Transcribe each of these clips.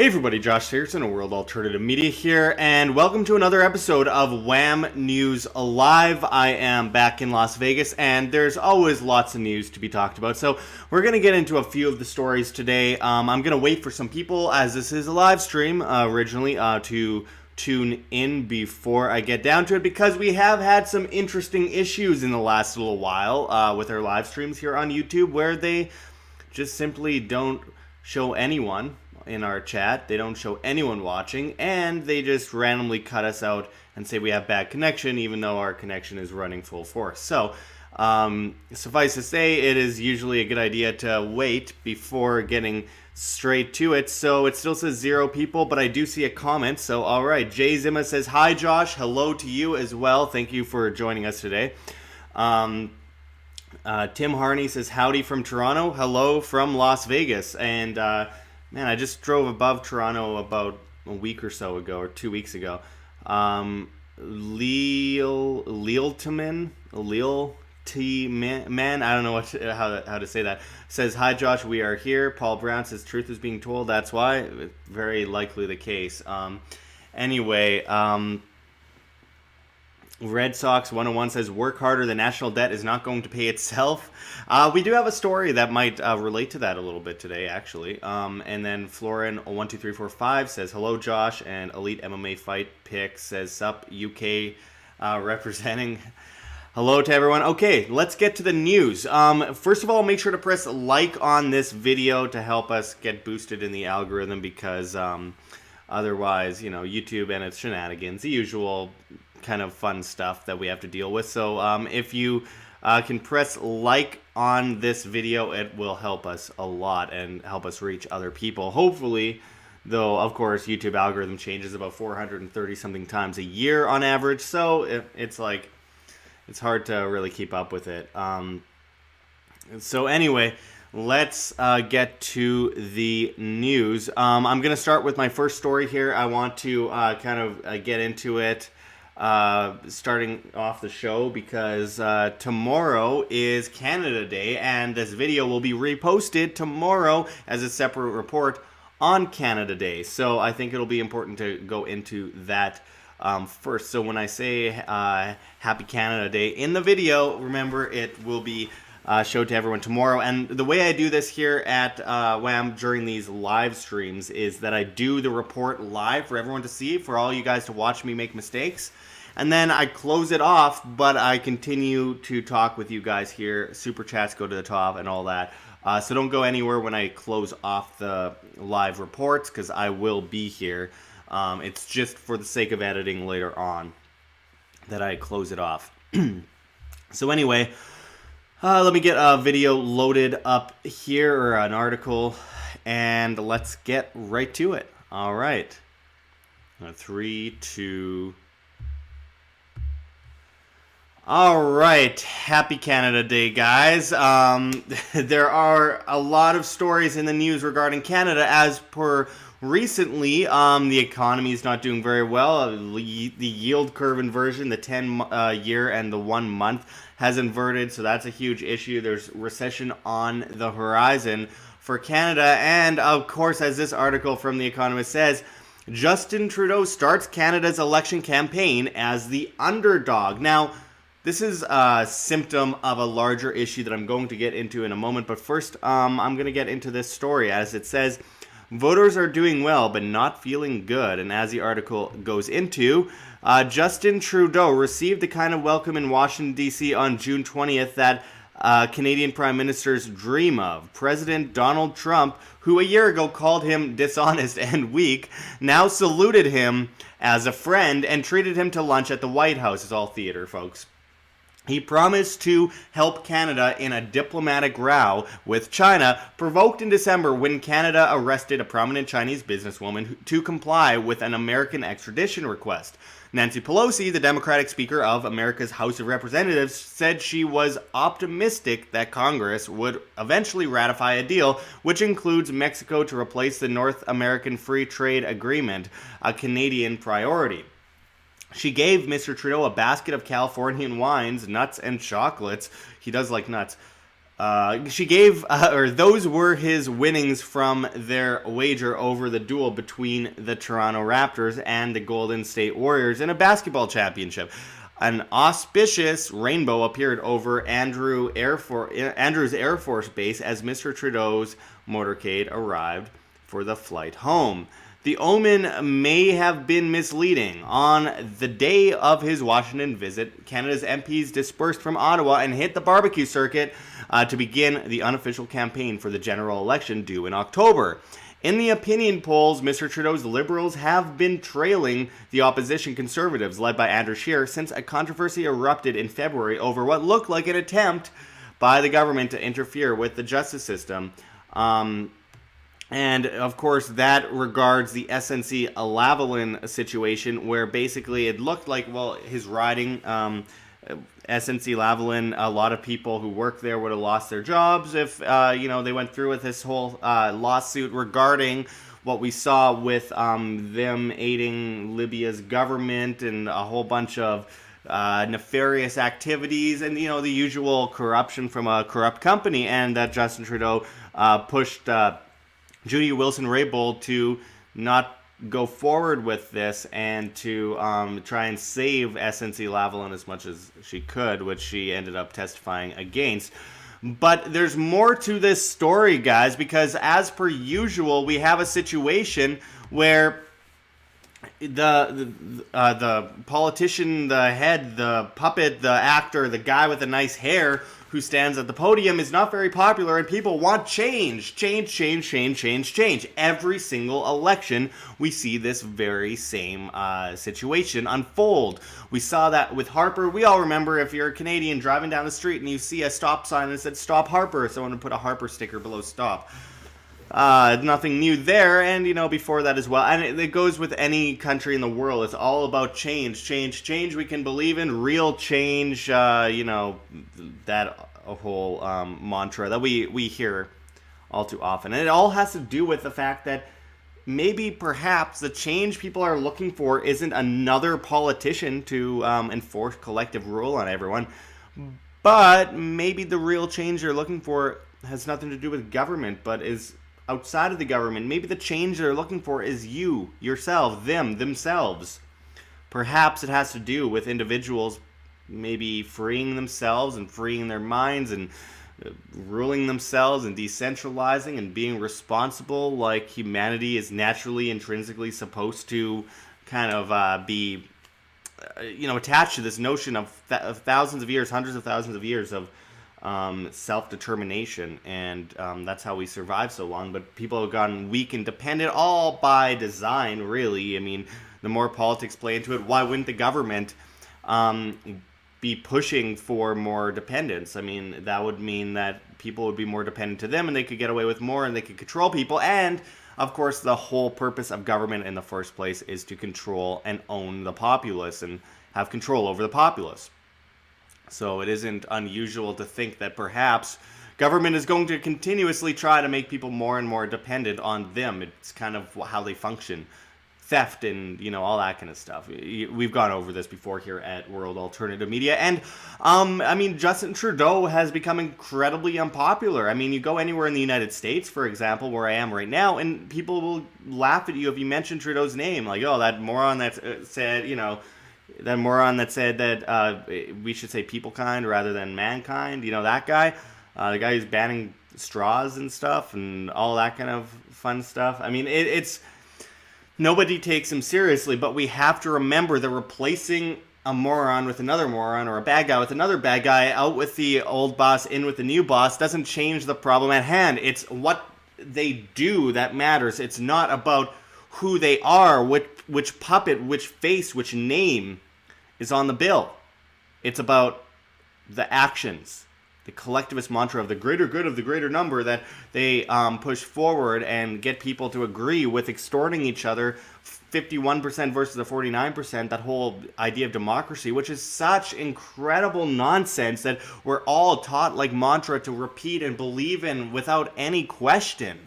Hey everybody, Josh Sigurdson of World Alternative Media here, and welcome to another episode of WAM News Alive. I am back in Las Vegas, and there's always lots of news to be talked about, so we're going to get into a few of the stories today. I'm going to wait for some people, as this is a live stream originally, to tune in before I get down to it, because we have had some interesting issues in the last little while with our live streams here on YouTube, where they just simply don't show anyone in our chat. They don't show anyone watching, and they just randomly cut us out and say we have bad connection, even though our connection is running full force. So suffice to say, it is usually a good idea to wait before getting straight to it. So it still says 0 people, but I do see a comment. So all right, Jay Zima says, hi Josh, hello to you as well. Thank you for joining us today. Tim Harney says, howdy from Toronto, hello from Las Vegas. And man, I just drove above Toronto about a week or so ago, or 2 weeks ago. Leal T Man, I don't know how to say that, says, hi Josh, we are here. Paul Brown says, truth is being told, that's why. Very likely the case. Anyway, Red Sox 101 says, work harder, the national debt is not going to pay itself. We do have a story that might relate to that a little bit today, actually. And then Florin12345 says, hello Josh, and Elite MMA Fight Pick says, sup UK representing. Hello to everyone. Okay, let's get to the news. First of all, make sure to press like on this video to help us get boosted in the algorithm, because otherwise, YouTube and its shenanigans, the usual kind of fun stuff that we have to deal with. So if you can press like on this video, it will help us a lot and help us reach other people. Hopefully, though, of course, YouTube algorithm changes about 430 something times a year on average, so it's hard to really keep up with it. So anyway, let's get to the news. I'm going to start with my first story here. I want to kind of get into it starting off the show, because tomorrow is Canada Day, and this video will be reposted tomorrow as a separate report on Canada Day. So I think it'll be important to go into that first. So when I say Happy Canada Day in the video, remember it will be showed to everyone tomorrow. And the way I do this here at WAM during these live streams is that I do the report live for everyone to see, for all you guys to watch me make mistakes. And then I close it off, but I continue to talk with you guys here. Super chats go to the top and all that. So don't go anywhere when I close off the live reports, because I will be here. It's just for the sake of editing later on that I close it off. So anyway, let me get a video loaded up here, or an article, and let's get right to it. All right. 3, 2... All right, happy Canada Day, guys. There are a lot of stories in the news regarding Canada. As per recently, the economy is not doing very well. The yield curve inversion, the 10-year and the 1 month, has inverted, so that's a huge issue. There's recession on the horizon for Canada, and of course, as this article from The Economist says, Justin Trudeau starts Canada's election campaign as the underdog. Now, this is a symptom of a larger issue that I'm going to get into in a moment. But first, I'm going to get into this story. As it says, voters are doing well, but not feeling good. And as the article goes into, Justin Trudeau received the kind of welcome in Washington, D.C. on June 20th that Canadian prime ministers dream of. President Donald Trump, who a year ago called him dishonest and weak, now saluted him as a friend and treated him to lunch at the White House. It's all theater, folks. He promised to help Canada in a diplomatic row with China, provoked in December when Canada arrested a prominent Chinese businesswoman to comply with an American extradition request. Nancy Pelosi, the Democratic Speaker of America's House of Representatives, said she was optimistic that Congress would eventually ratify a deal which includes Mexico to replace the North American Free Trade Agreement, a Canadian priority. She gave Mr. Trudeau a basket of Californian wines, nuts, and chocolates. He does like nuts. She gave, or those were his winnings from their wager over the duel between the Toronto Raptors and the Golden State Warriors in a basketball championship. An auspicious rainbow appeared over Andrews Air Force Base as Mr. Trudeau's motorcade arrived for the flight home. The omen may have been misleading. On the day of his Washington visit, Canada's MPs dispersed from Ottawa and hit the barbecue circuit to begin the unofficial campaign for the general election due in October. In the opinion polls, Mr. Trudeau's Liberals have been trailing the opposition Conservatives, led by Andrew Scheer, since a controversy erupted in February over what looked like an attempt by the government to interfere with the justice system. And, of course, that regards the SNC Lavalin situation, where basically it looked like, well, his riding, SNC Lavalin, a lot of people who work there would have lost their jobs if, they went through with this whole lawsuit regarding what we saw with them aiding Libya's government and a whole bunch of nefarious activities and, the usual corruption from a corrupt company, and that Justin Trudeau pushed Judy Wilson-Raybould to not go forward with this and to try and save SNC Lavalin as much as she could, which she ended up testifying against. But there's more to this story, guys, because as per usual, we have a situation where the politician, the head, the puppet, the actor, the guy with the nice hair who stands at the podium is not very popular, and people want change. Every single election, we see this very same situation unfold. We saw that with Harper. We all remember, if you're a Canadian driving down the street and you see a stop sign that said "Stop Harper," someone would put a Harper sticker below "Stop." Nothing new there, and before that as well. And it goes with any country in the world. It's all about change. We can believe in real change. That whole mantra that we hear all too often, and it all has to do with the fact that perhaps the change people are looking for isn't another politician to enforce collective rule on everyone, but maybe the real change they're looking for has nothing to do with government, but is outside of the government. Maybe the change they're looking for is you, yourself, themselves. Perhaps it has to do with individuals maybe freeing themselves and freeing their minds and ruling themselves and decentralizing and being responsible, like humanity is naturally, intrinsically supposed to kind of be, attached to this notion of thousands of years, hundreds of thousands of years of self-determination, and that's how we survive so long. But people have gotten weak and dependent, all by design, really. I mean, the more politics play into it, why wouldn't the government be pushing for more dependence? I mean, that would mean that people would be more dependent to them, and they could get away with more, and they could control people. And, of course, the whole purpose of government in the first place is to control and own the populace and have control over the populace. So it isn't unusual to think that perhaps government is going to continuously try to make people more and more dependent on them. It's kind of how they function. Theft and, all that kind of stuff. We've gone over this before here at World Alternative Media. And, Justin Trudeau has become incredibly unpopular. I mean, you go anywhere in the United States, for example, where I am right now, and people will laugh at you if you mention Trudeau's name. Like, oh, that moron that said, that moron that said that we should say people kind rather than mankind, that guy, the guy who's banning straws and stuff and all that kind of fun stuff. I mean, it's nobody takes him seriously, but we have to remember that replacing a moron with another moron, or a bad guy with another bad guy, out with the old boss, in with the new boss, doesn't change the problem at hand. It's what they do that matters. It's not about who they are, which puppet, which face, which name is on the bill. It's about the actions, the collectivist mantra of the greater good of the greater number that they push forward and get people to agree with, extorting each other, 51% versus the 49%, that whole idea of democracy, which is such incredible nonsense that we're all taught like mantra to repeat and believe in without any question.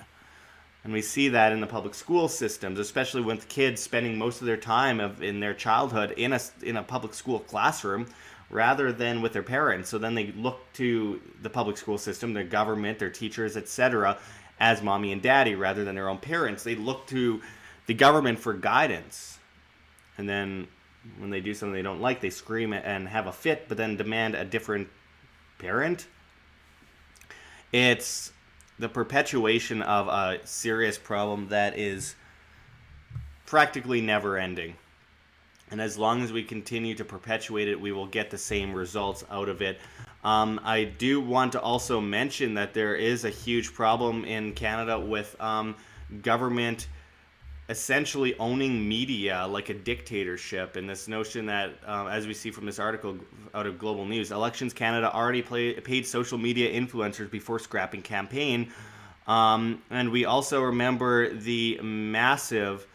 And we see that in the public school systems, especially with kids spending most of their time in their childhood in a public school classroom, rather than with their parents. So then they look to the public school system, their government, their teachers, etc., as mommy and daddy rather than their own parents. They look to the government for guidance. And then when they do something they don't like, they scream and have a fit, but then demand a different parent. It's the perpetuation of a serious problem that is practically never ending. And as long as we continue to perpetuate it, we will get the same results out of it. I do want to also mention that there is a huge problem in Canada with government essentially owning media like a dictatorship, and this notion that, as we see from this article out of Global News, Elections Canada already paid social media influencers before scrapping campaign. And we also remember the massive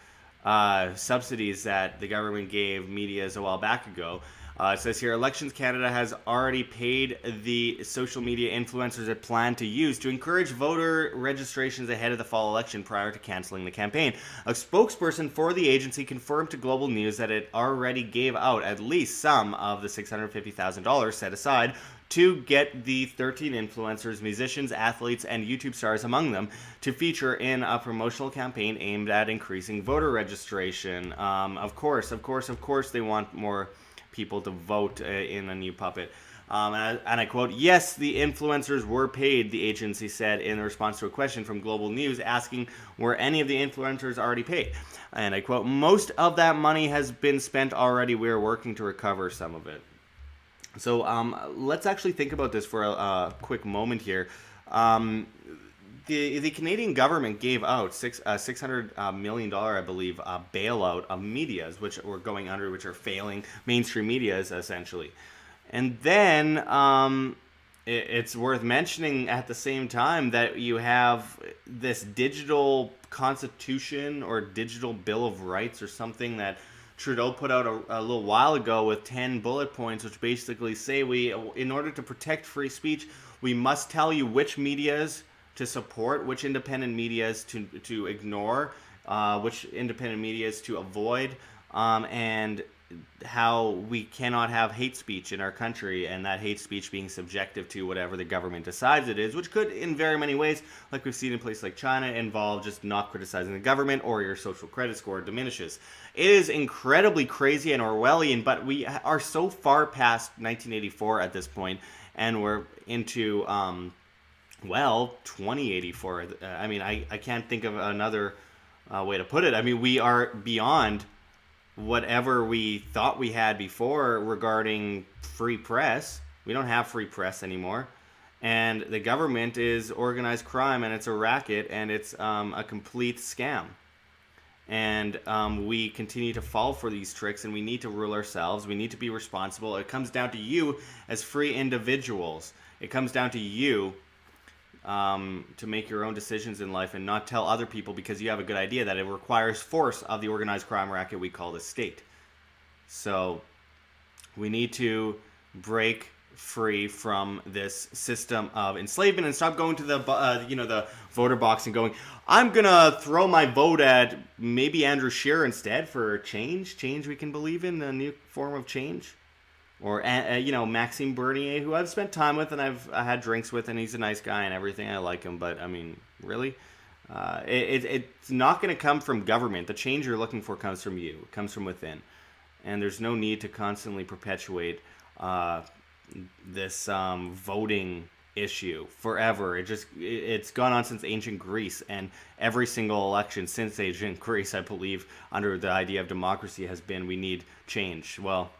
subsidies that the government gave medias a while back ago. It says here, Elections Canada has already paid the social media influencers it planned to use to encourage voter registrations ahead of the fall election prior to canceling the campaign. A spokesperson for the agency confirmed to Global News that it already gave out at least some of the $650,000 set aside to get the 13 influencers, musicians, athletes, and YouTube stars among them to feature in a promotional campaign aimed at increasing voter registration. Of course, they want more people to vote in a new puppet. And I quote, "Yes, the influencers were paid," the agency said in response to a question from Global News asking were any of the influencers already paid. And I quote, "Most of that money has been spent already. We are working to recover some of it." So let's actually think about this for a quick moment here. The Canadian government gave out $600 million, I believe, bailout of medias, which were going under, which are failing mainstream medias, essentially. And then it's worth mentioning at the same time that you have this digital constitution or digital bill of rights or something that Trudeau put out a little while ago with 10 bullet points, which basically say in order to protect free speech, we must tell you which medias to support, which independent medias to ignore, which independent medias to avoid, and how we cannot have hate speech in our country, and that hate speech being subjective to whatever the government decides it is, which could, in very many ways, like we've seen in places like China, involve just not criticizing the government or your social credit score diminishes. It is incredibly crazy and Orwellian, but we are so far past 1984 at this point, and we're into 2084. I mean, I can't think of another way to put it. I mean, we are beyond whatever we thought we had before regarding free press. We don't have free press anymore. And the government is organized crime, and it's a racket, and it's a complete scam. And we continue to fall for these tricks, and we need to rule ourselves. We need to be responsible. It comes down to you as free individuals. It comes down to you to make your own decisions in life and not tell other people because you have a good idea that it requires force of the organized crime racket we call the state. So we need to break free from this system of enslavement and stop going to the the voter box and going, I'm gonna throw my vote at maybe Andrew Scheer instead for change we can believe in, a new form of change. Or, Maxime Bernier, who I've spent time with and I had drinks with, and he's a nice guy and everything. I like him, but, I mean, really? It's not going to come from government. The change you're looking for comes from you. It comes from within. And there's no need to constantly perpetuate this voting issue forever. It's gone on since ancient Greece, and every single election since ancient Greece, I believe, under the idea of democracy has been we need change. Well,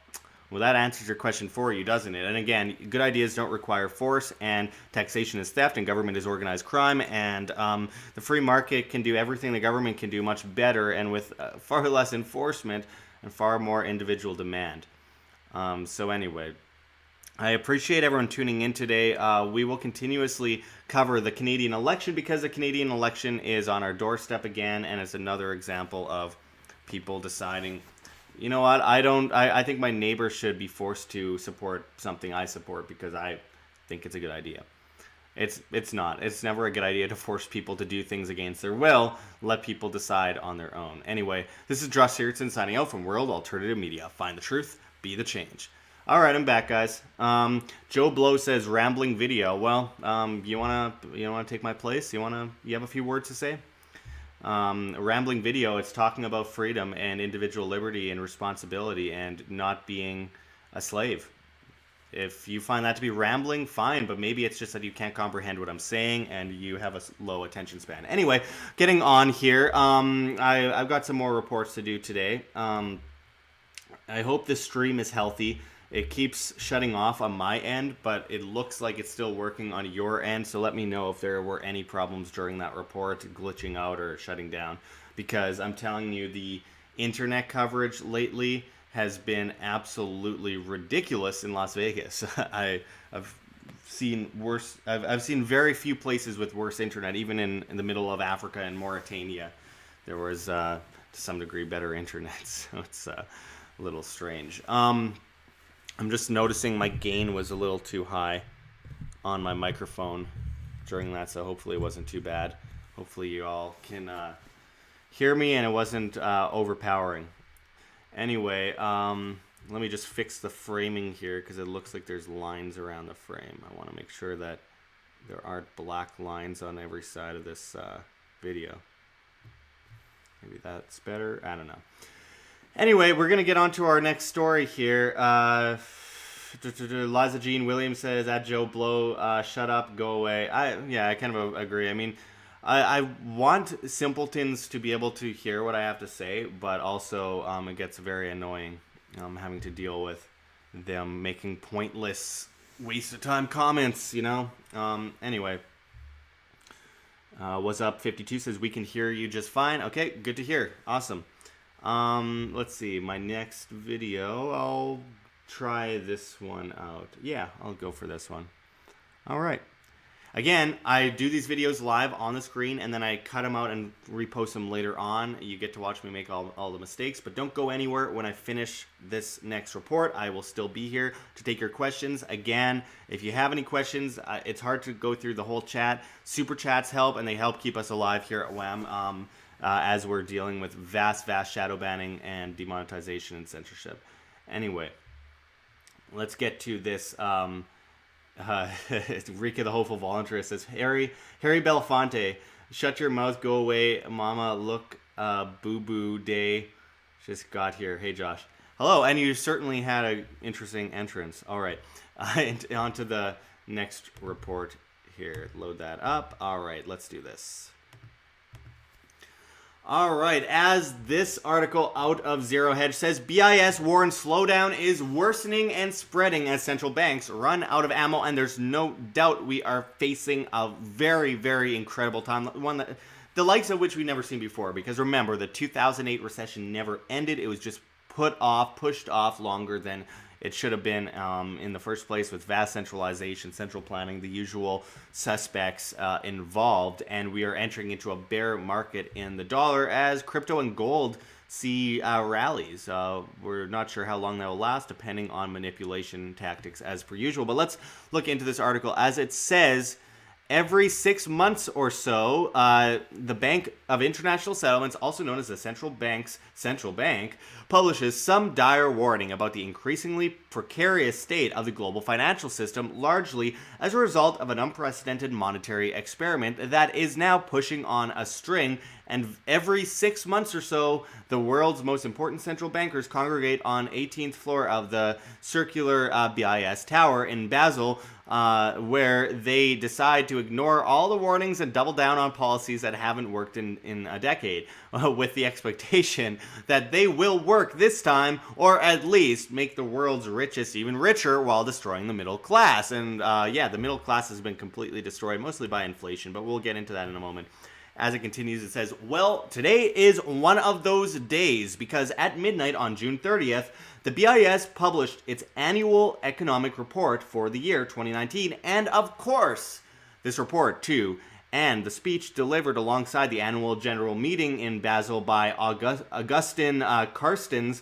that answers your question for you, doesn't it? And again, good ideas don't require force, and taxation is theft, and government is organized crime, and the free market can do everything the government can do much better, and with far less enforcement and far more individual demand. So anyway, I appreciate everyone tuning in today. We will continuously cover the Canadian election because the Canadian election is on our doorstep again, and it's another example of people deciding, you know what, I think my neighbor should be forced to support something I support because I think it's a good idea. It's not. It's never a good idea to force people to do things against their will. Let people decide on their own. Anyway, this is Sigurdson signing out from World Alternative Media. Find the truth, be the change. All right, I'm back, guys. Joe Blow says rambling video. Well, you wanna take my place? You have a few words to say? Rambling video. It's talking about freedom and individual liberty and responsibility and not being a slave. If you find that to be rambling, fine, but maybe it's just that you can't comprehend what I'm saying and you have a low attention span. Anyway, getting on here, I've got some more reports to do today. I hope this stream is healthy. It keeps shutting off on my end, but it looks like it's still working on your end, so let me know if there were any problems during that report, glitching out or shutting down, because I'm telling you, the internet coverage lately has been absolutely ridiculous in Las Vegas. I've seen worse. I've seen very few places with worse internet, even in the middle of Africa and Mauritania. There was, to some degree, better internet, so it's a little strange. I'm just noticing my gain was a little too high on my microphone during that, so hopefully it wasn't too bad. Hopefully you all can hear me and it wasn't overpowering. Anyway, let me just fix the framing here because it looks like there's lines around the frame. I want to make sure that there aren't black lines on every side of this video. Maybe that's better. I don't know. Anyway, we're going to get on to our next story here. Liza Jean Williams says, at Joe Blow, shut up, go away. I kind of agree. I mean, I want simpletons to be able to hear what I have to say, but also it gets very annoying having to deal with them making pointless, waste of time comments, you know? Anyway, what's up? 52 says, we can hear you just fine. Okay, good to hear. Awesome. Let's see, my next video, I'll try this one out. Yeah, I'll go for this one. All right. Again, I do these videos live on the screen, and then I cut them out and repost them later on. You get to watch me make all the mistakes, but don't go anywhere. When I finish this next report, I will still be here to take your questions. Again, if you have any questions, it's hard to go through the whole chat. Super chats help, and they help keep us alive here at WAM as we're dealing with vast shadow banning and demonetization and censorship. Anyway, let's get to this. Rika the Hopeful Volunteer says, Harry Belafonte, shut your mouth, go away, mama, look, boo-boo day just got here. Hey, Josh. Hello, and you certainly had an interesting entrance. All right, on to the next report here. Load that up. All right, let's do this. All right, as this article out of Zero Hedge says, BIS warns slowdown is worsening and spreading as central banks run out of ammo, and there's no doubt we are facing a very, very incredible time, one that the likes of which we've never seen before, because remember, the 2008 recession never ended. It was just pushed off longer than it should have been in the first place, with vast centralization, central planning, the usual suspects involved. And we are entering into a bear market in the dollar as crypto and gold see rallies. We're not sure how long that will last, depending on manipulation tactics as per usual. But let's look into this article. As it says, every 6 months or so, the Bank of International Settlements, also known as the central bank, publishes some dire warning about the increasingly precarious state of the global financial system, largely as a result of an unprecedented monetary experiment that is now pushing on a string. And every 6 months or so, the world's most important central bankers congregate on 18th floor of the circular BIS Tower in Basel, where they decide to ignore all the warnings and double down on policies that haven't worked in a decade, with the expectation that they will work this time, or at least make the world's richest even richer while destroying the middle class. And the middle class has been completely destroyed, mostly by inflation, but we'll get into that in a moment. As it continues, it says, well, today is one of those days, because at midnight on June 30th, the BIS published its annual economic report for the year 2019, and of course, this report, too, and the speech delivered alongside the annual general meeting in Basel by Augustin Carstens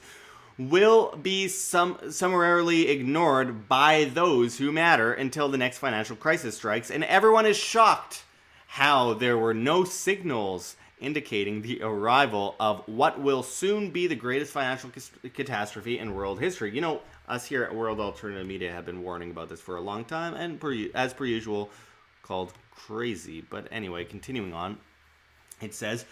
will be summarily ignored by those who matter until the next financial crisis strikes, and everyone is shocked how there were no signals indicating the arrival of what will soon be the greatest financial catastrophe in world history. You know, us here at World Alternative Media have been warning about this for a long time, and as per usual, called crazy. But anyway, continuing on, it says,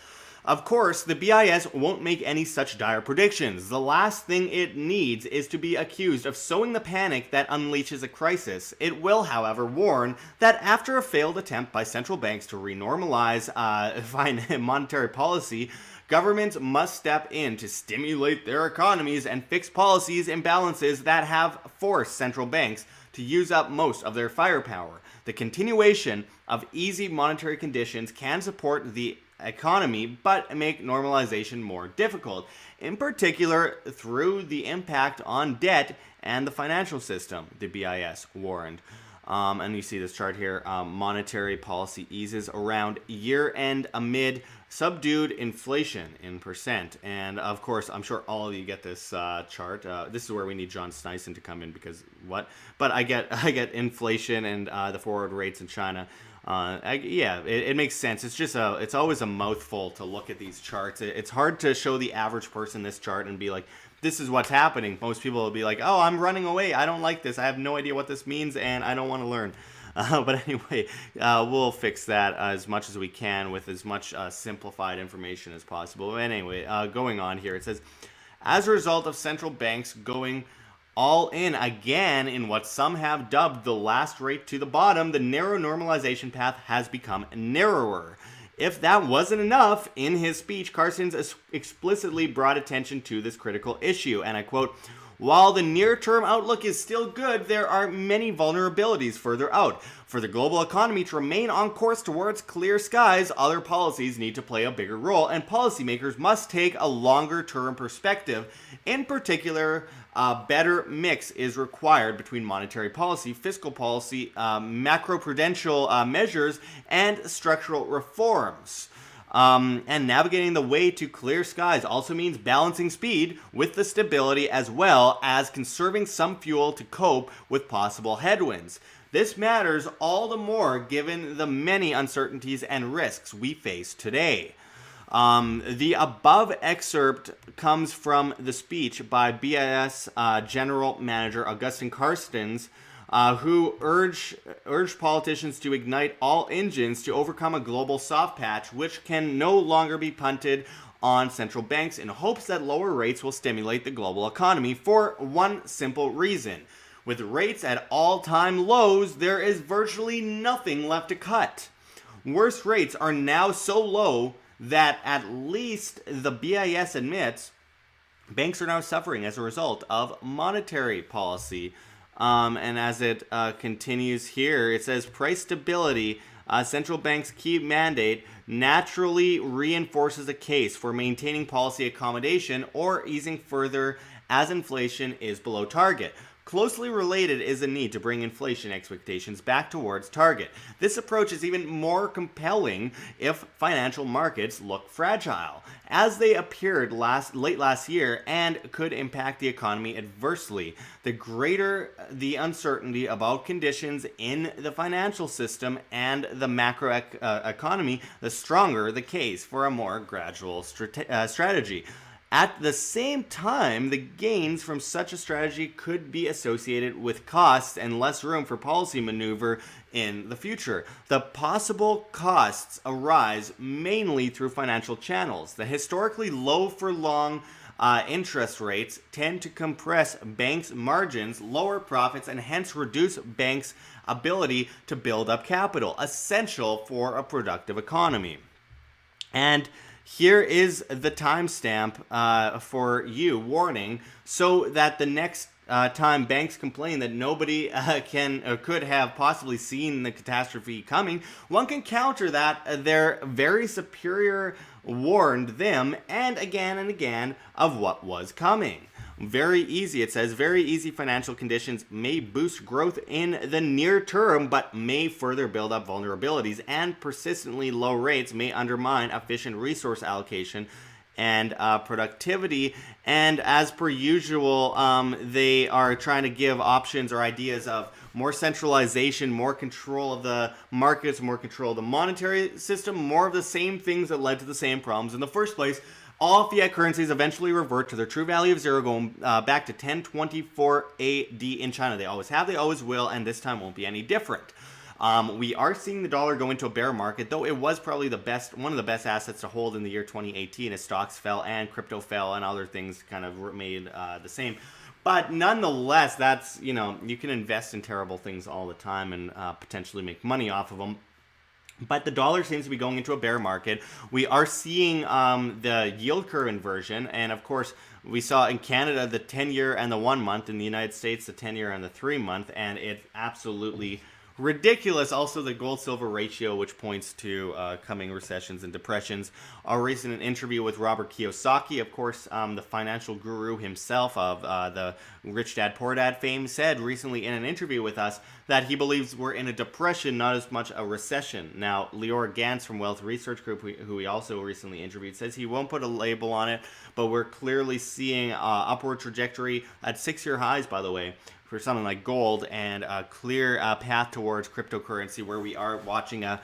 of course, the BIS won't make any such dire predictions. The last thing it needs is to be accused of sowing the panic that unleashes a crisis. It will, however, warn that after a failed attempt by central banks to renormalize monetary policy, governments must step in to stimulate their economies and fix policies imbalances that have forced central banks to use up most of their firepower. The continuation of easy monetary conditions can support the economy, but make normalization more difficult, in particular through the impact on debt and the financial system, the BIS warned. And you see this chart here, monetary policy eases around year-end amid subdued inflation in percent. And of course, I'm sure all of you get this chart. This is where we need John Sneisen to come in, because what? But I get inflation and the forward rates in China. It makes sense. It's always a mouthful to look at these charts. It's hard to show the average person this chart and be like, this is what's happening. Most people will be like, oh, I'm running away. I don't like this. I have no idea what this means, and I don't want to learn. But anyway, we'll fix that as much as we can with as much simplified information as possible. Anyway, going on here, it says, as a result of central banks going all in again in what some have dubbed the last rate to the bottom, the narrow normalization path has become narrower. If that wasn't enough, in his speech, Carstens explicitly brought attention to this critical issue, and I quote, while the near-term outlook is still good, there are many vulnerabilities further out. For the global economy to remain on course towards clear skies, other policies need to play a bigger role, and policymakers must take a longer-term perspective. In particular, a better mix is required between monetary policy, fiscal policy, macroprudential measures, and structural reforms. And navigating the way to clear skies also means balancing speed with the stability, as well as conserving some fuel to cope with possible headwinds. This matters all the more given the many uncertainties and risks we face today. The above excerpt comes from the speech by BIS General Manager Augustin Carstens, who urged politicians to ignite all engines to overcome a global soft patch, which can no longer be punted on central banks in hopes that lower rates will stimulate the global economy for one simple reason. With rates at all-time lows, there is virtually nothing left to cut. Worse, rates are now so low that at least the BIS admits banks are now suffering as a result of monetary policy. And as it continues here, it says price stability, central bank's key mandate, naturally reinforces a case for maintaining policy accommodation or easing further as inflation is below target. Closely related is the need to bring inflation expectations back towards target. This approach is even more compelling if financial markets look fragile, as they appeared late last year and could impact the economy adversely. The greater the uncertainty about conditions in the financial system and the macro economy, the stronger the case for a more gradual strategy. At the same time, the gains from such a strategy could be associated with costs and less room for policy maneuver in the future. The possible costs arise mainly through financial channels. The historically low for long interest rates tend to compress banks' margins, lower profits, and hence reduce banks' ability to build up capital, essential for a productive economy. And here is the timestamp for you, warning, so that the next time banks complain that nobody could have possibly seen the catastrophe coming, one can counter that their very superior warned them and again of what was coming. Very easy, it says, very easy financial conditions may boost growth in the near term, but may further build up vulnerabilities, and persistently low rates may undermine efficient resource allocation and productivity. And as per usual, they are trying to give options or ideas of more centralization, more control of the markets, more control of the monetary system, more of the same things that led to the same problems in the first place. All fiat currencies eventually revert to their true value of zero, going back to 1024 AD in China. They always have, they always will, and this time won't be any different. We are seeing the dollar go into a bear market, though it was probably one of the best assets to hold in the year 2018 as stocks fell and crypto fell and other things kind of made the same. But nonetheless, that's, you can invest in terrible things all the time and potentially make money off of them. But the dollar seems to be going into a bear market. We are seeing the yield curve inversion. And of course, we saw in Canada the 10-year and the 1 month. In the United States, the 10-year and the 3 month. And it's absolutely ridiculous. Also, the gold-silver ratio, which points to coming recessions and depressions. A recent interview with Robert Kiyosaki, of course, the financial guru himself of the Rich Dad Poor Dad fame, said recently in an interview with us that he believes we're in a depression, not as much a recession. Now, Lior Gantz from Wealth Research Group, who we also recently interviewed, says he won't put a label on it, but we're clearly seeing upward trajectory at 6-year highs, by the way, for something like gold, and a clear path towards cryptocurrency where we are watching a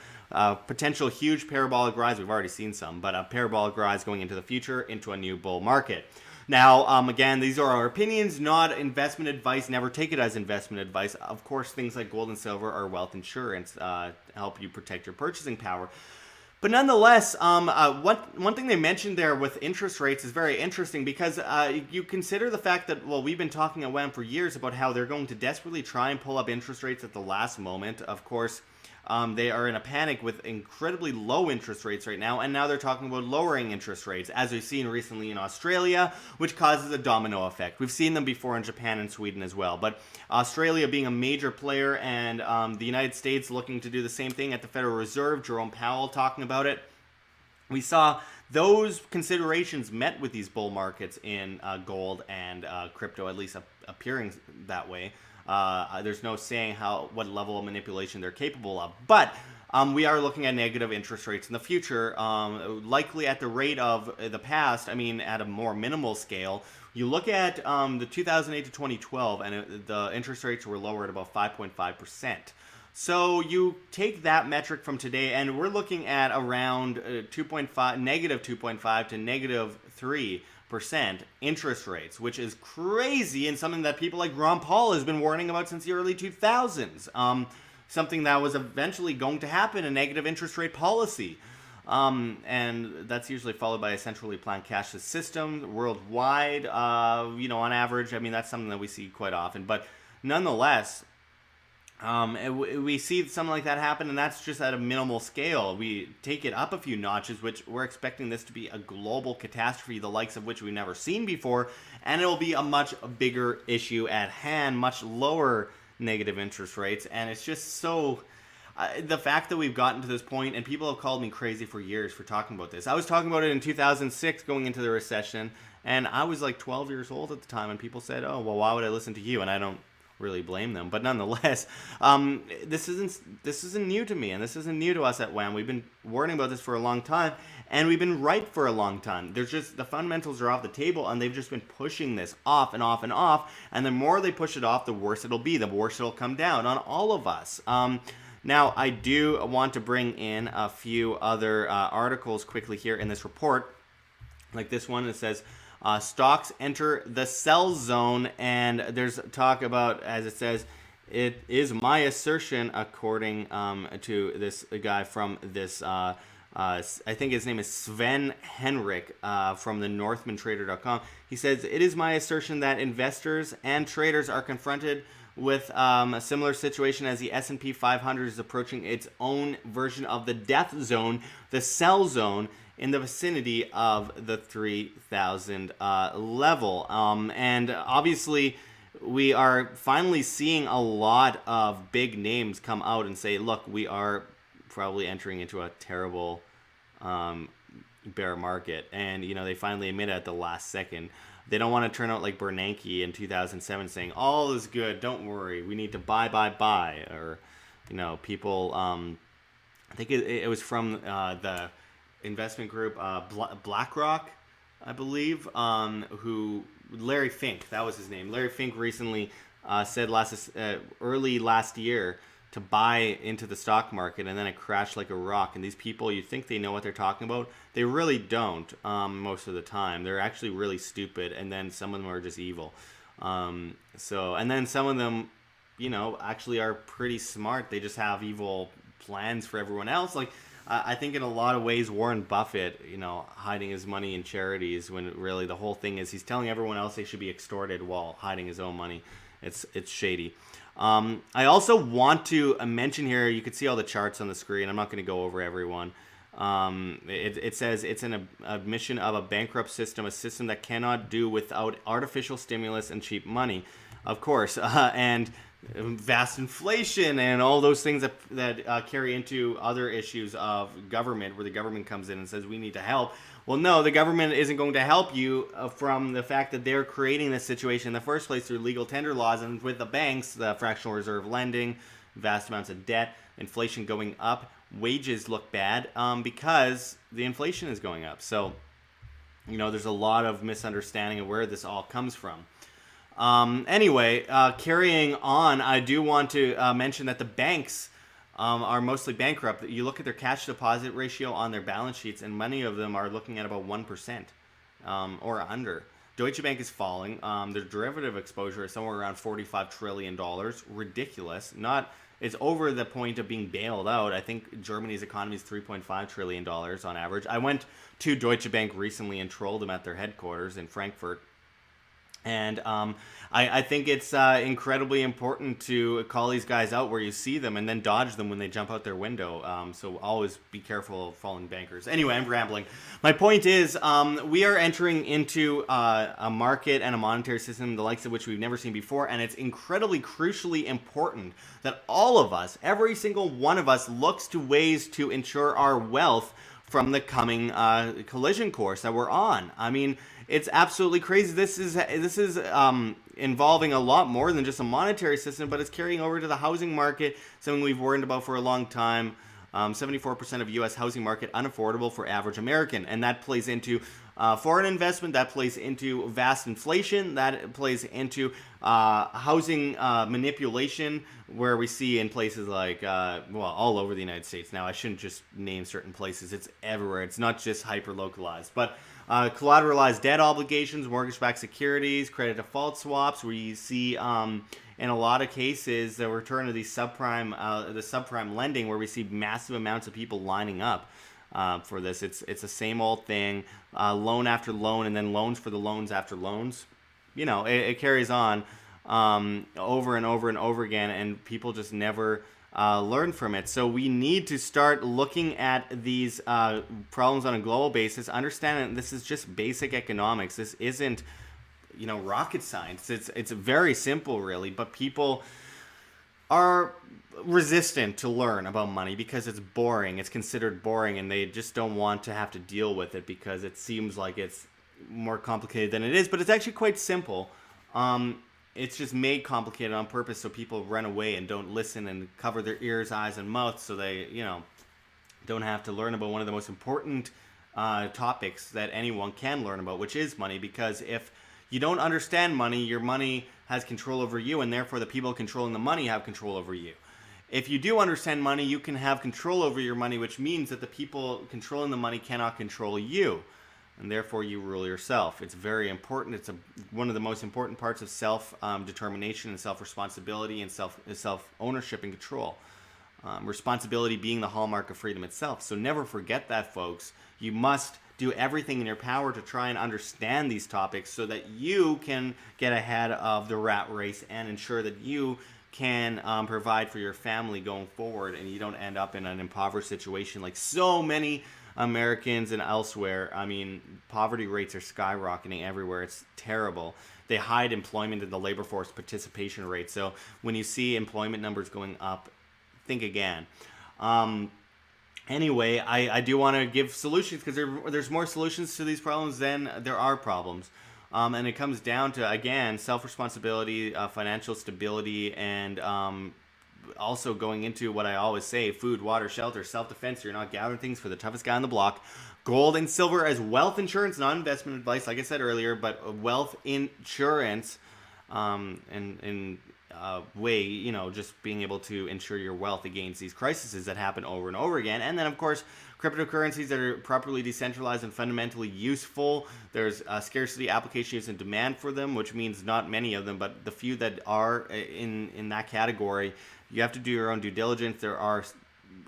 potential huge parabolic rise. We've already seen some, but a parabolic rise going into the future into a new bull market. Now, again, these are our opinions, not investment advice. Never take it as investment advice. Of course, things like gold and silver are wealth insurance to help you protect your purchasing power. But nonetheless, one thing they mentioned there with interest rates is very interesting because you consider the fact that, well, we've been talking at WAM for years about how they're going to desperately try and pull up interest rates at the last moment. Of course, they are in a panic with incredibly low interest rates right now, and now they're talking about lowering interest rates, as we've seen recently in Australia, which causes a domino effect. We've seen them before in Japan and Sweden as well, but Australia being a major player and the United States looking to do the same thing at the Federal Reserve, Jerome Powell talking about it. We saw those considerations met with these bull markets in gold and crypto, at least appearing that way. There's no saying what level of manipulation they're capable of. But we are looking at negative interest rates in the future, likely at the rate of the past. I mean, at a more minimal scale. You look at the 2008 to 2012, and the interest rates were lower at about 5.5%. So you take that metric from today, and we're looking at around negative 2.5 to negative 3% interest rates, which is crazy and something that people like Ron Paul has been warning about since the early 2000s. Something that was eventually going to happen, a negative interest rate policy. And that's usually followed by a centrally planned cashless system worldwide. On average, I mean, that's something that we see quite often. But nonetheless, we see something like that happen, and that's just at a minimal scale. We take it up a few notches, which we're expecting this to be a global catastrophe, the likes of which we've never seen before, and it will be a much bigger issue at hand, much lower negative interest rates, and it's just so... the fact that we've gotten to this point, and people have called me crazy for years for talking about this. I was talking about it in 2006 going into the recession, and I was like 12 years old at the time, and people said, oh, well, why would I listen to you? And I don't really blame them, but nonetheless, this isn't new to me, and this isn't new to us at WAM. We've been warning about this for a long time, and we've been right for a long time. There's just the fundamentals are off the table, and they've just been pushing this off and off and off, and the more they push it off, the worse it'll be, the worse it'll come down on all of us. Now, I do want to bring in a few other articles quickly here in this report, like this one that says, stocks enter the sell zone, and there's talk about, as it says, it is my assertion, according to this guy from this, I think his name is Sven Henrik from the NorthmanTrader.com. He says, it is my assertion that investors and traders are confronted with a similar situation as the S&P 500 is approaching its own version of the death zone, the sell zone, in the vicinity of the 3,000 level. And obviously, we are finally seeing a lot of big names come out and say, look, we are probably entering into a terrible bear market. And, they finally admit it at the last second. They don't want to turn out like Bernanke in 2007 saying, all is good, don't worry, we need to buy. Or, people, I think it was from the investment group BlackRock, I believe, who Larry Fink, that was his name. Larry Fink recently said early last year to buy into the stock market, and then it crashed like a rock. And these people, you think they know what they're talking about? They really don't. Most of the time, they're actually really stupid, and then some of them are just evil. And then some of them, actually are pretty smart. They just have evil plans for everyone else. Like, I think in a lot of ways, Warren Buffett, hiding his money in charities, when really the whole thing is he's telling everyone else they should be extorted while hiding his own money. It's shady. I also want to mention here, you can see all the charts on the screen. I'm not going to go over everyone. It says it's an admission of a bankrupt system, a system that cannot do without artificial stimulus and cheap money, of course, and vast inflation and all those things that carry into other issues of government, where the government comes in and says we need to help. Well, no, the government isn't going to help you from the fact that they're creating this situation in the first place through legal tender laws, and with the banks, the fractional reserve lending, vast amounts of debt, inflation going up, wages look bad because the inflation is going up. So, there's a lot of misunderstanding of where this all comes from. Anyway, carrying on, I do want to mention that the banks are mostly bankrupt. You look at their cash deposit ratio on their balance sheets, and many of them are looking at about 1% or under. Deutsche Bank is falling. Their derivative exposure is somewhere around $45 trillion. Ridiculous. It's over the point of being bailed out. I think Germany's economy is $3.5 trillion on average. I went to Deutsche Bank recently and trolled them at their headquarters in Frankfurt. And I think it's incredibly important to call these guys out where you see them, and then dodge them when they jump out their window. So always be careful of falling bankers. Anyway, I'm rambling. My point is, we are entering into a market and a monetary system the likes of which we've never seen before, and it's incredibly crucially important that all of us, every single one of us, looks to ways to ensure our wealth from the coming collision course that we're on. I mean, it's absolutely crazy. This is involving a lot more than just a monetary system, but it's carrying over to the housing market, something we've worried about for a long time. 74% of U.S. housing market unaffordable for average American, and that plays into foreign investment, that plays into vast inflation, that plays into housing manipulation, where we see in places like, all over the United States. Now, I shouldn't just name certain places. It's everywhere. It's not just hyper-localized. But collateralized debt obligations, mortgage-backed securities, credit default swaps, where you see in a lot of cases the return of these subprime lending, where we see massive amounts of people lining up for this. It's the same old thing, loan after loan, and then loans for the loans after loans. It carries on over and over and over again, and people just never learn from it. So we need to start looking at these problems on a global basis, understand that this is just basic economics. This isn't rocket science. It's very simple, really, but people are resistant to learn about money because it's boring. It's considered boring, and they just don't want to have to deal with it because it seems like it's more complicated than it is. But it's actually quite simple. It's just made complicated on purpose so people run away and don't listen and cover their ears, eyes, and mouths, so they don't have to learn about one of the most important topics that anyone can learn about, which is money. Because if you don't understand money, your money has control over you, and therefore the people controlling the money have control over you. If you do understand money, you can have control over your money, which means that the people controlling the money cannot control you, and therefore you rule yourself. It's very important. It's one of the most important parts of self-determination and self-responsibility and self-ownership and control. Responsibility being the hallmark of freedom itself. So never forget that, folks. You must do everything in your power to try and understand these topics so that you can get ahead of the rat race and ensure that you can provide for your family going forward, and you don't end up in an impoverished situation like so many Americans and elsewhere. I mean, poverty rates are skyrocketing everywhere. It's terrible. They hide employment in the labor force participation rate. So when you see employment numbers going up, think again. Anyway, I do want to give solutions because there's more solutions to these problems than there are problems. And it comes down to, again, self-responsibility, financial stability, and also going into what I always say: food, water, shelter, self-defense. You're not gathering things for the toughest guy on the block. Gold and silver as wealth insurance, not investment advice, like I said earlier, but wealth insurance, and way, you know, just being able to insure your wealth against these crises that happen over and over again. And then, of course, cryptocurrencies that are properly decentralized and fundamentally useful. There's scarcity, application use, and demand for them, which means not many of them, but the few that are in that category, you have to do your own due diligence. There are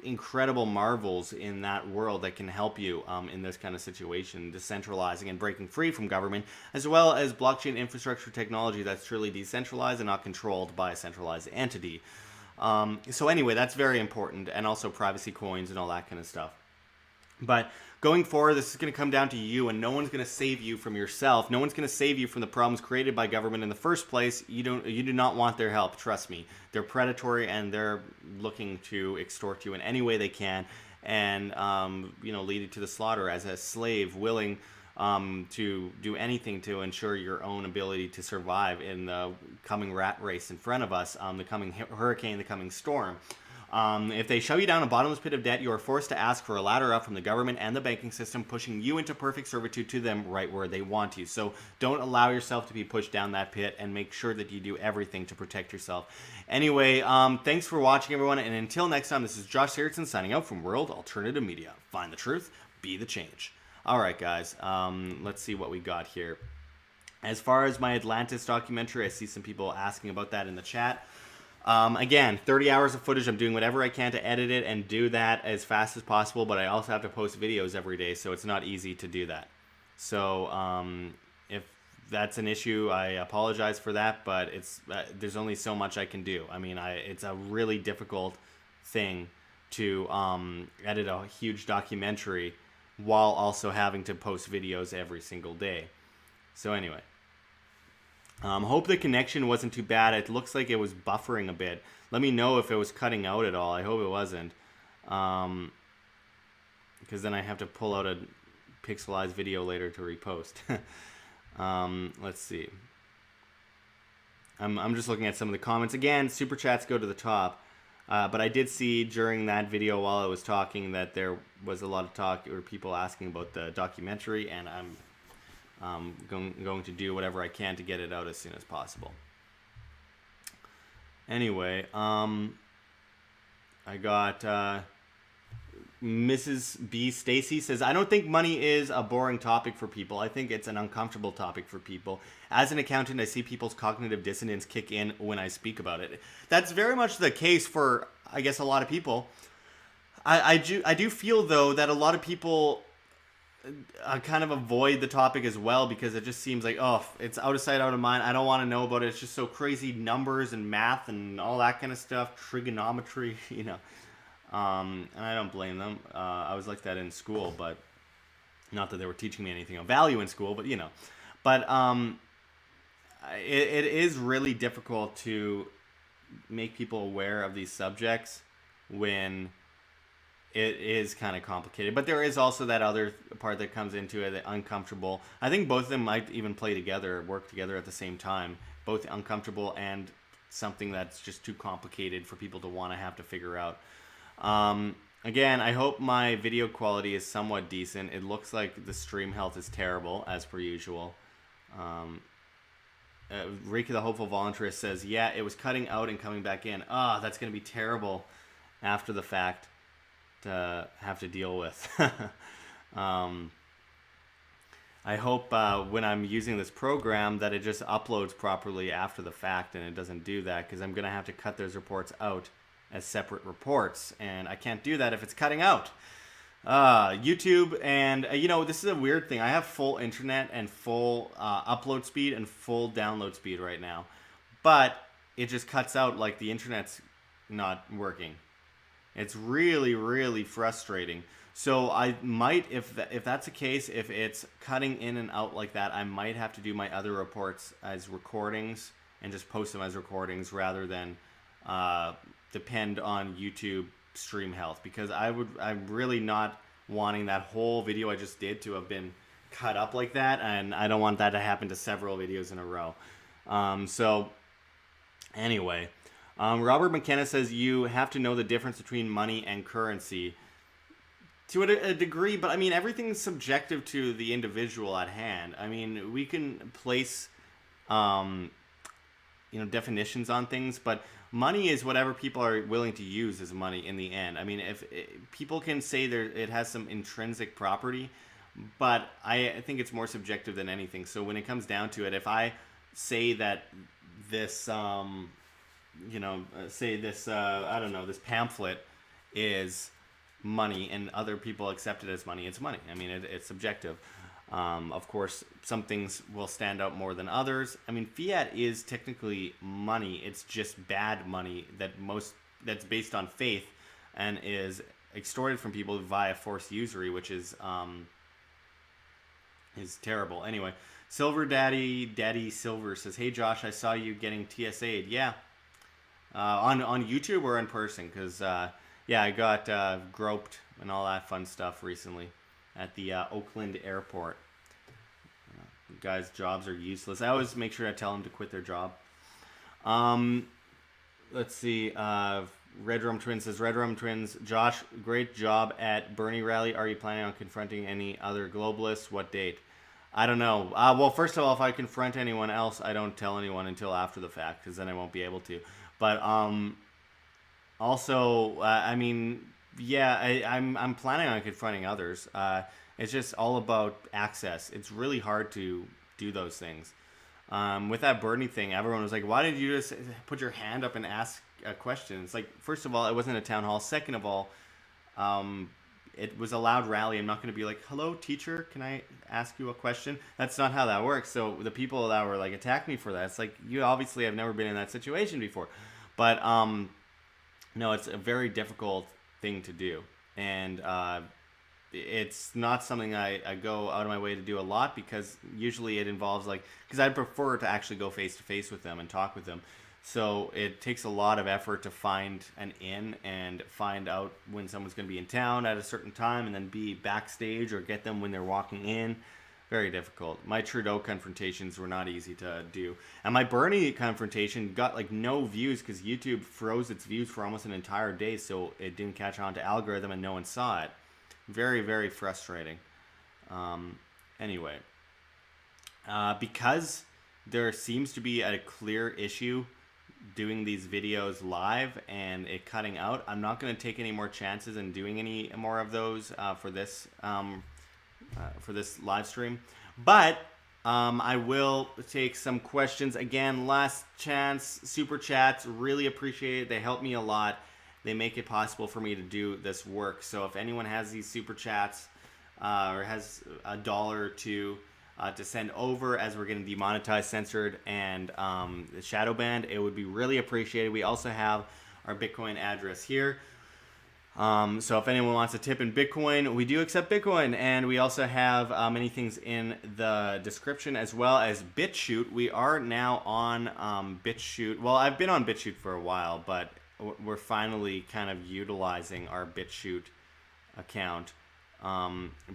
incredible marvels in that world that can help you in this kind of situation, decentralizing and breaking free from government, as well as blockchain infrastructure technology that's truly decentralized and not controlled by a centralized entity. So anyway, that's very important, and also privacy coins and all that kind of stuff. But going forward, this is going to come down to you, and no one's going to save you from yourself. No one's going to save you from the problems created by government in the first place. You do not want their help. Trust me. They're predatory, and they're looking to extort you in any way they can, and lead you to the slaughter as a slave, willing to do anything to ensure your own ability to survive in the coming rat race in front of us, the coming hurricane, the coming storm. If they shove you down a bottomless pit of debt, you are forced to ask for a ladder up from the government and the banking system, pushing you into perfect servitude to them right where they want you. So don't allow yourself to be pushed down that pit, and make sure that you do everything to protect yourself. Anyway, thanks for watching, everyone. And until next time, this is Josh Sigurdson signing out from World Alternative Media. Find the truth, be the change. All right, guys, let's see what we got here. As far as my Atlantis documentary, I see some people asking about that in the chat. Again, 30 hours of footage. I'm doing whatever I can to edit it and do that as fast as possible, but I also have to post videos every day, so it's not easy to do that. So if that's an issue, I apologize for that, but it's there's only so much I can do. I mean, it's a really difficult thing to edit a huge documentary while also having to post videos every single day. So anyway. Hope the connection wasn't too bad. It looks like it was buffering a bit. Let me know if it was cutting out at all. I hope it wasn't. Because then I have to pull out a pixelized video later to repost. Let's see. I'm just looking at some of the comments. Again, super chats go to the top. But I did see during that video while I was talking that there was a lot of talk or people asking about the documentary, and I'm going to do whatever I can to get it out as soon as possible. Anyway, I got Mrs. B. Stacy says, I don't think money is a boring topic for people. I think it's an uncomfortable topic for people. As an accountant, I see people's cognitive dissonance kick in when I speak about it. That's very much the case for, I guess, a lot of people. I do feel, though, that a lot of people kind of avoid the topic as well, because it just seems like, oh, it's out of sight, out of mind. I don't want to know about it. It's just so crazy, numbers and math and all that kind of stuff, trigonometry, you know. And I don't blame them. I was like that in school, but not that they were teaching me anything of value in school, but you know. But it is really difficult to make people aware of these subjects when it is kind of complicated. But there is also that other part that comes into it, the uncomfortable. I think both of them might even play together, work together at the same time. Both uncomfortable and something that's just too complicated for people to want to have to figure out. Again, I hope my video quality is somewhat decent. It looks like the stream health is terrible, as per usual. Rika the Hopeful Voluntarist says, yeah, it was cutting out and coming back in. Ah, that's going to be terrible after the fact to have to deal with. I hope when I'm using this program that it just uploads properly after the fact, and it doesn't do that, because I'm going to have to cut those reports out as separate reports, and I can't do that if it's cutting out. YouTube, and you know, this is a weird thing. I have full internet and full upload speed and full download speed right now, but it just cuts out like the internet's not working. It's really, really frustrating. So I might, if that's the case, if it's cutting in and out like that, I might have to do my other reports as recordings and just post them as recordings rather than depend on YouTube stream health, because I'm really not wanting that whole video I just did to have been cut up like that, and I don't want that to happen to several videos in a row. So anyway, Robert McKenna says you have to know the difference between money and currency. To a degree, but I mean, everything's subjective to the individual at hand. I mean, we can place, um, definitions on things, but money is whatever people are willing to use as money in the end. I mean, if people can say there it has some intrinsic property, but I think it's more subjective than anything. So when it comes down to it, if I say that this, say this, I don't know, this pamphlet is money and other people accept it as money, it's money. I mean, it's subjective. Of course, some things will stand out more than others. I mean, fiat is technically money. It's just bad money that's based on faith and is extorted from people via forced usury, which is terrible. Anyway, Silver Daddy Silver says, "Hey Josh, I saw you getting TSA'd. Yeah, on YouTube or in person? Because I got groped and all that fun stuff recently at the Oakland airport. Guys' jobs are useless. I always make sure I tell them to quit their job." Let's see. Red Rum Twins says, "Red Rum Twins, Josh, great job at Bernie rally. Are you planning on confronting any other globalists? What date?" I don't know. Well, first of all, if I confront anyone else, I don't tell anyone until after the fact, because then I won't be able to. But also, I mean, yeah, I'm planning on confronting others. It's just all about access. It's really hard to do those things. With that Bernie thing, everyone was like, "Why did you just put your hand up and ask a question?" It's like, first of all, it wasn't a town hall. Second of all, it was a loud rally. I'm not going to be like, "Hello, teacher, can I ask you a question?" That's not how that works. So the people that were like, attack me for that, it's like, you obviously have never been in that situation before. But no, it's a very difficult thing to do. And it's not something I go out of my way to do a lot, because usually it involves because I'd prefer to actually go face to face with them and talk with them. So it takes a lot of effort to find an in and find out when someone's going to be in town at a certain time, and then be backstage or get them when they're walking in. Very difficult. My Trudeau confrontations were not easy to do. And my Bernie confrontation got no views because YouTube froze its views for almost an entire day, so it didn't catch on to algorithm and no one saw it. Very, very frustrating. Anyway, because there seems to be a clear issue doing these videos live and it cutting out, I'm not going to take any more chances in doing any more of those for this live stream. But I will take some questions. Again, last chance, super chats. Really appreciate it. They help me a lot. They make it possible for me to do this work. So if anyone has these super chats or has $1 or $2 to send over, as we're getting demonetized, censored, and shadow banned, it would be really appreciated. We also have our Bitcoin address here. So if anyone wants a tip in Bitcoin, we do accept Bitcoin, and we also have many things in the description, as well as BitChute. We are now on BitChute. Well, I've been on BitChute for a while, but we're finally kind of utilizing our BitChute account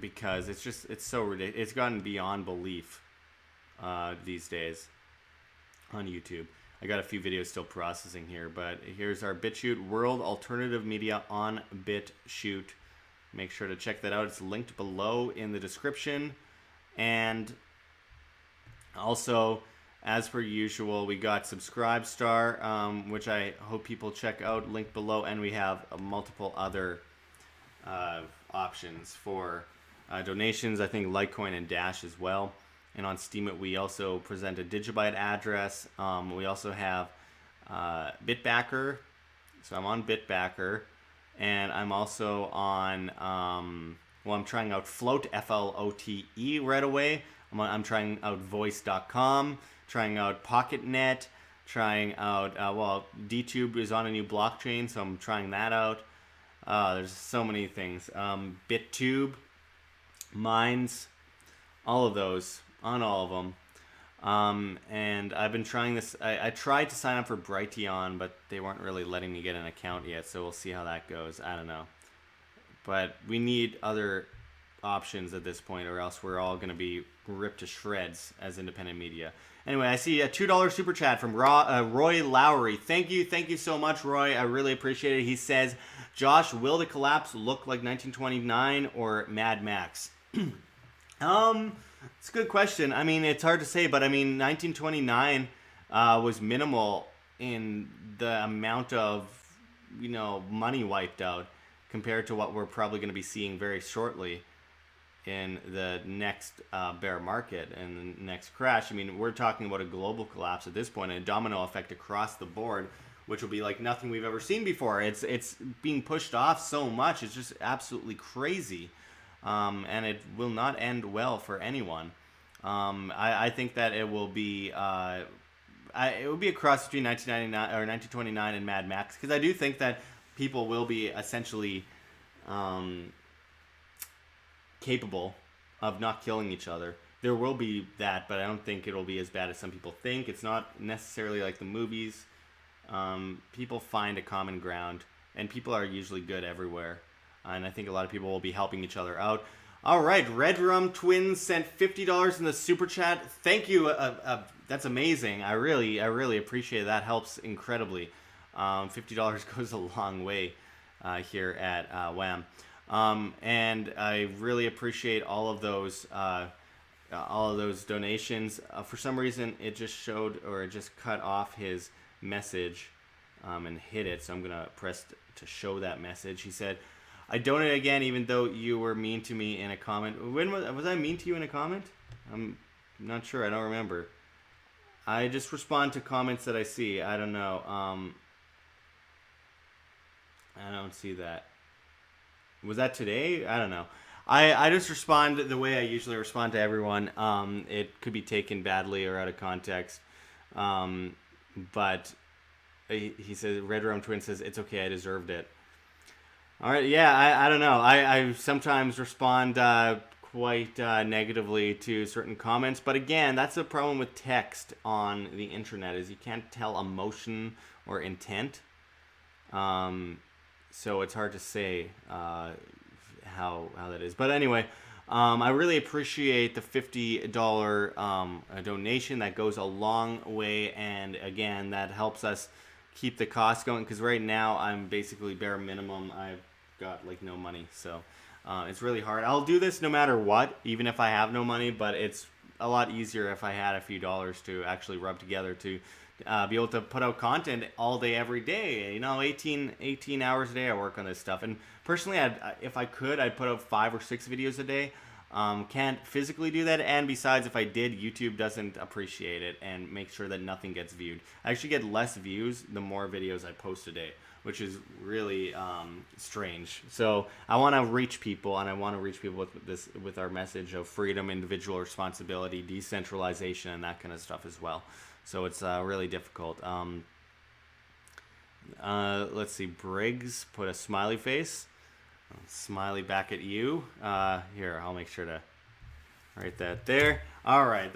because it's so ridiculous. It's gotten beyond belief these days on YouTube. I got a few videos still processing here, but here's our BitChute, World Alternative Media on BitChute. Make sure to check that out. It's linked below in the description. And also, as per usual, we got Subscribestar, which I hope people check out, linked below. And we have multiple other options for donations. I think Litecoin and Dash as well. And on STEEMIT, we also present a Digibyte address. We also have Bitbacker. So I'm on Bitbacker. And I'm also on, I'm trying out Float, Flote right away. I'm trying out Voice.com, trying out PocketNet, trying out, DTube is on a new blockchain, so I'm trying that out. There's so many things. BitTube, Minds, all of those. On all of them. And I've been trying this. I tried to sign up for Brighteon, but they weren't really letting me get an account yet, so we'll see how that goes. I don't know. But we need other options at this point, or else we're all going to be ripped to shreds as independent media. Anyway, I see a $2 super chat from Roy Lowry. Thank you so much, Roy. I really appreciate it. He says, Josh, will the collapse look like 1929 or Mad Max? It's a good question. I mean, it's hard to say, but I mean, 1929 was minimal in the amount of, money wiped out compared to what we're probably going to be seeing very shortly in the next bear market and the next crash. I mean, we're talking about a global collapse at this point, and a domino effect across the board, which will be like nothing we've ever seen before. It's being pushed off so much. It's just absolutely crazy. And it will not end well for anyone. I think that it will be it will be a cross between 1999 or 1929 and Mad Max, because I do think that people will be essentially capable of not killing each other. There will be that, but I don't think it'll be as bad as some people think. It's not necessarily like the movies. People find a common ground, and people are usually good everywhere. And I think a lot of people will be helping each other out. All right, Red Rum Twins sent $50 in the super chat. Thank you. That's amazing. I really appreciate it. That helps incredibly. $50 goes a long way here at WAM. And I really appreciate all of those donations. For some reason, it just showed, or it just cut off his message and hit it. So I'm gonna press to show that message. He said, I donated again, even though you were mean to me in a comment. When was I mean to you in a comment? I'm not sure. I don't remember. I just respond to comments that I see. I don't know. I don't see that. Was that today? I don't know. I just respond the way I usually respond to everyone. It could be taken badly or out of context. But he says, Red Rome Twin says, it's okay, I deserved it. All right, yeah, I don't know. I sometimes respond quite negatively to certain comments, but again, that's the problem with text on the internet, is you can't tell emotion or intent. So it's hard to say how that is. But anyway, I really appreciate the $50 donation. That goes a long way, and again, that helps us keep the costs going, because right now I'm basically bare minimum. I've got like no money, so it's really hard. I'll do this no matter what, even if I have no money, but it's a lot easier if I had a few dollars to actually rub together to be able to put out content all day, every day. 18 hours a day I work on this stuff, and personally, if I could, I'd put out 5 or 6 videos a day. Can't physically do that, and besides, if I did, YouTube doesn't appreciate it and make sure that nothing gets viewed. I actually get less views the more videos I post a day, which is really strange. So I want to reach people, and I want to reach people with our message of freedom, individual responsibility, decentralization, and that kind of stuff as well. So it's really difficult. Let's see. Briggs put a smiley face. Smiley back at you. Here, I'll make sure to write that there. All right,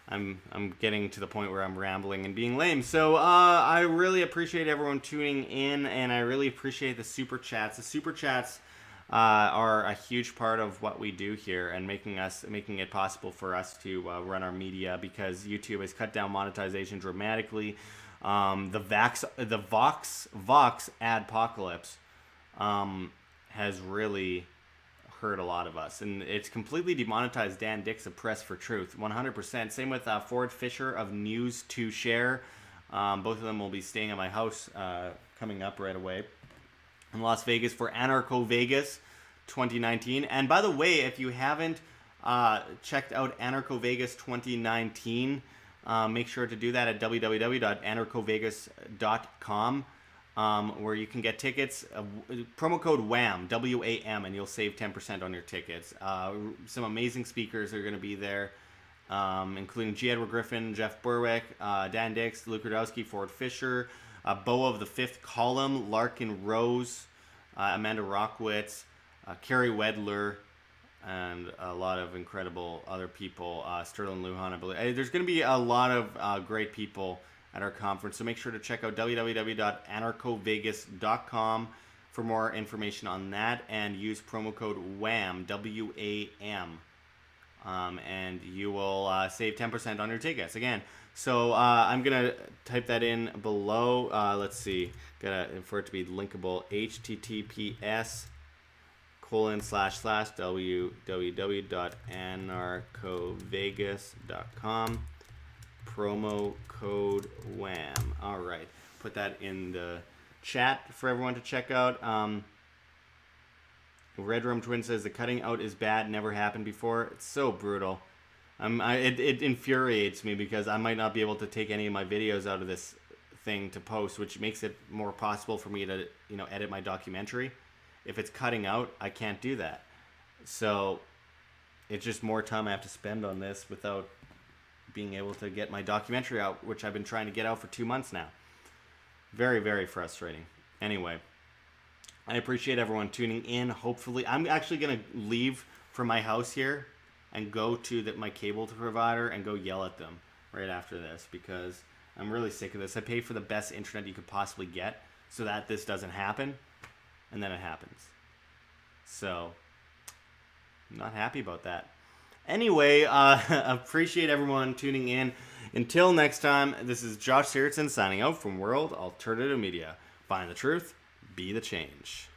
I'm getting to the point where I'm rambling and being lame. So I really appreciate everyone tuning in, and I really appreciate the super chats. The super chats are a huge part of what we do here, and making it possible for us to run our media, because YouTube has cut down monetization dramatically. The Vox adpocalypse has really hurt a lot of us, and it's completely demonetized Dan Dix of Press for Truth, 100%. Same with Ford Fisher of News to Share. Both of them will be staying at my house coming up right away in Las Vegas for AnarchoVegas 2019. And by the way, if you haven't checked out AnarchoVegas 2019, make sure to do that at www.anarchovegas.com. Where you can get tickets, promo code WAM, W-A-M, and you'll save 10% on your tickets. Some amazing speakers are going to be there, including G. Edward Griffin, Jeff Berwick, Dan Dix, Luke Rudowski, Ford Fisher, Bo of the Fifth Column, Larkin Rose, Amanda Rockwitz, Carrie Wedler, and a lot of incredible other people, Sterling Lujan, I believe. There's going to be a lot of great people at our conference, so make sure to check out www.anarchovegas.com for more information on that, and use promo code WAM, W-A-M, and you will save 10% on your tickets. Again, So I'm gonna type that in below. Let's see, for it to be linkable. https://www.anarchovegas.com, promo code WAM. All right, put that in the chat for everyone to check out. Red Room Twin says the cutting out is bad, never happened before. It's so brutal. It infuriates me because I might not be able to take any of my videos out of this thing to post, which makes it more possible for me to, edit my documentary. If it's cutting out, I can't do that. So it's just more time I have to spend on this without being able to get my documentary out, which I've been trying to get out for 2 months now. Very, very frustrating. Anyway, I appreciate everyone tuning in. Hopefully, I'm actually going to leave from my house here and go to my cable provider and go yell at them right after this, because I'm really sick of this. I pay for the best internet you could possibly get so that this doesn't happen, and then it happens. So, I'm not happy about that. Anyway, appreciate everyone tuning in. Until next time, this is Josh Sigurdson signing out from World Alternative Media. Find the truth, be the change.